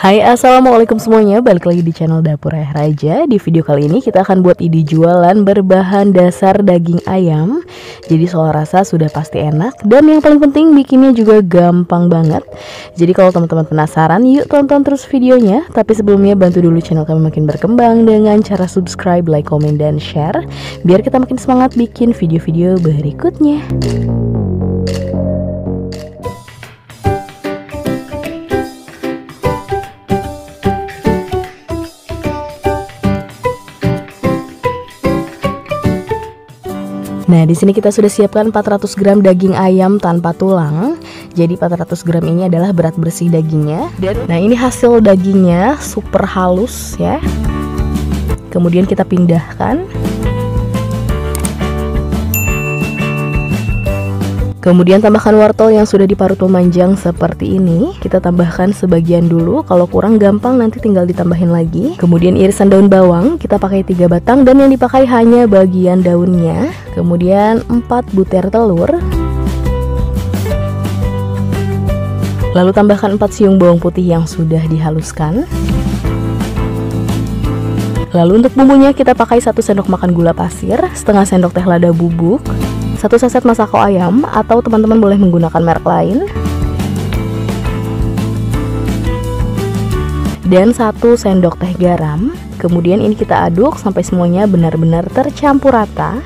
Hai, assalamualaikum semuanya, balik lagi di channel Dapur Ayah Raja. Di video kali ini kita akan buat ide jualan berbahan dasar daging ayam. Jadi soal rasa sudah pasti enak, dan yang paling penting bikinnya juga gampang banget. Jadi kalau teman-teman penasaran, yuk tonton terus videonya. Tapi sebelumnya bantu dulu channel kami makin berkembang dengan cara subscribe, like, komen, dan share, biar kita makin semangat bikin video-video berikutnya. Nah, di sini kita sudah siapkan 400 gram daging ayam tanpa tulang. Jadi 400 gram ini adalah berat bersih dagingnya. Nah, ini hasil dagingnya super halus ya. Kemudian kita pindahkan. Kemudian tambahkan wortel yang sudah diparut memanjang seperti ini. Kita tambahkan sebagian dulu, kalau kurang gampang nanti tinggal ditambahin lagi. Kemudian irisan daun bawang, kita pakai 3 batang dan yang dipakai hanya bagian daunnya. Kemudian 4 butir telur. Lalu tambahkan 4 siung bawang putih yang sudah dihaluskan. Lalu untuk bumbunya kita pakai 1 sendok makan gula pasir, setengah sendok teh lada bubuk, 1 saset masako ayam atau teman-teman boleh menggunakan merek lain, dan 1 sendok teh garam. Kemudian ini kita aduk sampai semuanya benar-benar tercampur rata.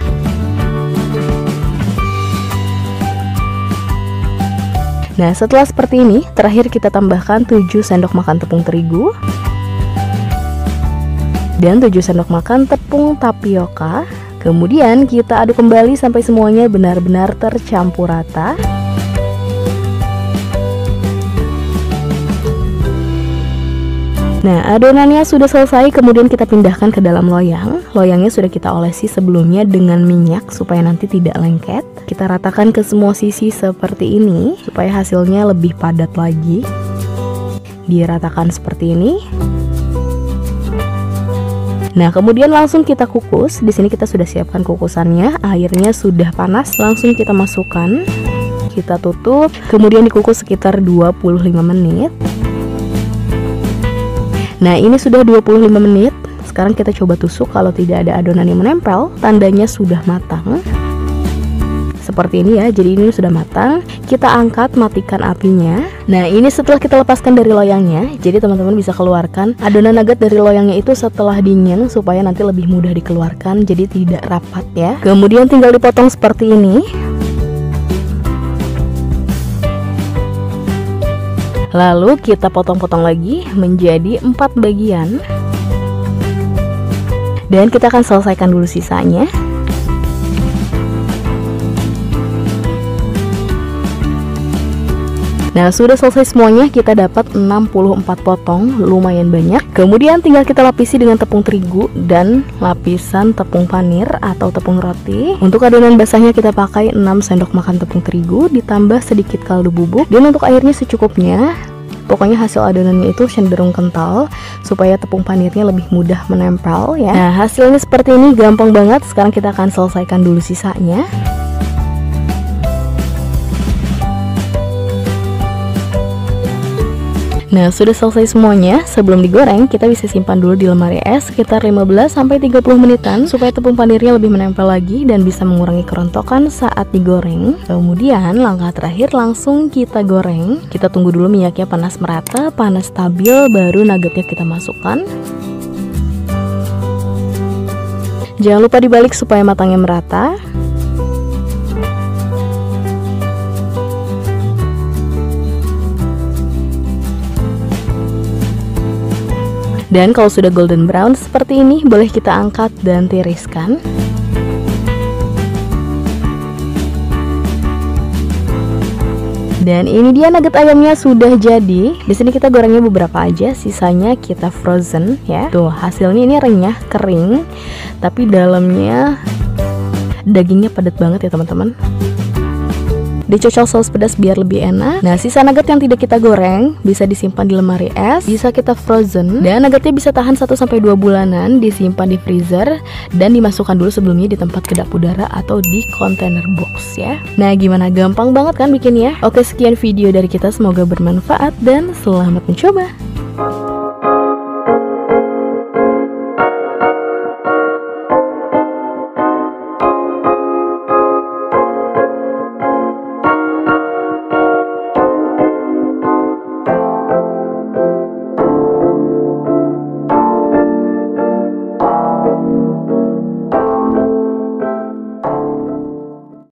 Nah, setelah seperti ini, terakhir kita tambahkan 7 sendok makan tepung terigu dan 7 sendok makan tepung tapioka. Kemudian kita aduk kembali sampai semuanya benar-benar tercampur rata. Nah, adonannya sudah selesai, kemudian kita pindahkan ke dalam loyang. Loyangnya sudah kita olesi sebelumnya dengan minyak supaya nanti tidak lengket. Kita ratakan ke semua sisi seperti ini supaya hasilnya lebih padat lagi. Diratakan seperti ini. Nah, kemudian langsung kita kukus. Di sini kita sudah siapkan kukusannya. Airnya sudah panas, langsung kita masukkan. Kita tutup, kemudian dikukus sekitar 25 menit. Nah, ini sudah 25 menit. Sekarang kita coba tusuk, kalau tidak ada adonan yang menempel, tandanya sudah matang. Seperti ini ya, jadi ini sudah matang. Kita angkat, matikan apinya. Nah, ini setelah kita lepaskan dari loyangnya. Jadi teman-teman bisa keluarkan adonan nugget dari loyangnya itu setelah dingin, supaya nanti lebih mudah dikeluarkan, jadi tidak rapat ya. Kemudian tinggal dipotong seperti ini. Lalu kita potong-potong lagi menjadi 4 bagian. Dan kita akan selesaikan dulu sisanya. Nah, sudah selesai semuanya, kita dapat 64 potong, lumayan banyak. Kemudian tinggal kita lapisi dengan tepung terigu dan lapisan tepung panir atau tepung roti. Untuk adonan basahnya kita pakai 6 sendok makan tepung terigu ditambah sedikit kaldu bubuk, dan untuk airnya secukupnya. Pokoknya hasil adonannya itu cenderung kental supaya tepung panirnya lebih mudah menempel ya. Nah, hasilnya seperti ini, gampang banget. Sekarang kita akan selesaikan dulu sisanya. Nah, sudah selesai semuanya. Sebelum digoreng, kita bisa simpan dulu di lemari es sekitar 15-30 menitan supaya tepung panirnya lebih menempel lagi dan bisa mengurangi kerontokan saat digoreng. Kemudian langkah terakhir, langsung kita goreng. Kita tunggu dulu minyaknya panas merata, panas stabil, baru nuggetnya kita masukkan. Jangan lupa dibalik supaya matangnya merata. Dan kalau sudah golden brown seperti ini, boleh kita angkat dan tiriskan. Dan ini dia nugget ayamnya sudah jadi. Di sini kita gorengnya beberapa aja, sisanya kita frozen ya. Tuh, hasilnya ini renyah, kering, tapi dalamnya dagingnya padat banget ya teman-teman. Dicocol saus pedas biar lebih enak. Nah, sisa nugget yang tidak kita goreng bisa disimpan di lemari es, bisa kita frozen, dan nuggetnya bisa tahan 1-2 bulanan. Disimpan di freezer dan dimasukkan dulu sebelumnya di tempat kedap udara atau di container box ya. Nah, gimana, gampang banget kan bikinnya? Oke, sekian video dari kita, semoga bermanfaat dan selamat mencoba. ya.